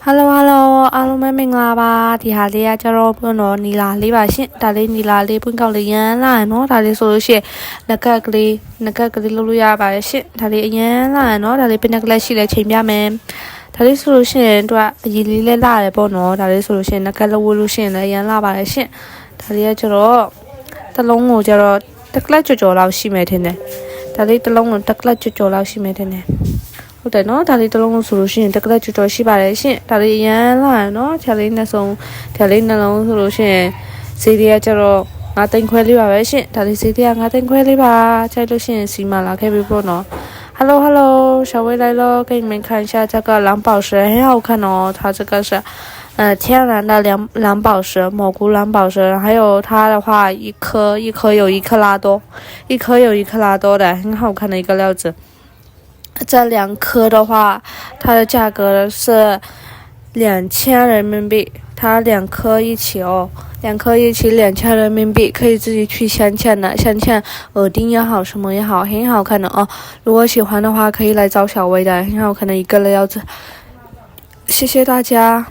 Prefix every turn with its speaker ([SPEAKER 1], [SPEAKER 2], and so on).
[SPEAKER 1] Hello Hello အားလုံးပဲမင်္ဂလာပါဒီဟာလေးကကျတော့ဘုန်းတော်နီလာလေးပါရှင်ဒါလေးနီလာလေးပွင့်ကောက်လေးရမ်းလာရနော်ဒါလေးဆိုလို့ရှိရင်ငကက်ကလေးလုပ်လို့ရပါတယ်ရှင်ဒါလေးအရမ်းလာရနော်ဒါလေးပင်နက်ကလေးရှိလဲချိန်ပြမယ်ဒါလေးဆိုလို့ရှိရင်သူကအရည်လေးလဲလာတယ်ပေါ့နော်ဒါလေးဆိုလို့ရှိရင်ငကက်လို့ဝလို့ရှိရင်လည်းရမ်းလာပါတယ်ရှင်ဒါလေးကကျတော့တစ်လုံးကိုကျတော့တက်ကလက်ကြော်လောက်ရှိမယ်ထင်တယ်ဒါလေးတစ်လုံးကိုတက်ကလက်ကြော်လောက်ရှိမယ်ထင်တယ်ဟုတ်တယ်နော်ဒါလေးတစ်လုံးလို့ဆိုလို့ရှိရင်တက်ကလက်ကြော်ရှိပါတယ်ရှင်ဒါလေးရမ်းလာရနော်ခြေလေးနှစ်စုံခြေလေးနှလုံးဆိုလို့ရှိရင်ဈေးတွေကကျတော့9သိန်းခွဲလေးပါပဲရှင်ဒါလေးဈေးတွေက9သိန်းခွဲလေးပါခြေလို့ရှိရင်စီမလာခဲ့ပြီပေါ့နော်Hello，小薇来了，给你们看一下这个蓝宝石，很好看哦。它这个是，天然的蓝宝石，蘑菇蓝宝石，还有它的话，一颗有1克拉多，一颗有1克拉多的，很好看的一个料子。这2颗的话，它的价格是2000人民币，它2颗一起哦。2颗一起2000人民币，可以自己去镶嵌的，镶嵌耳钉也好，什么也好，很好看的哦。如果喜欢的话，可以来找小薇的，很好看的一个料子。谢谢大家。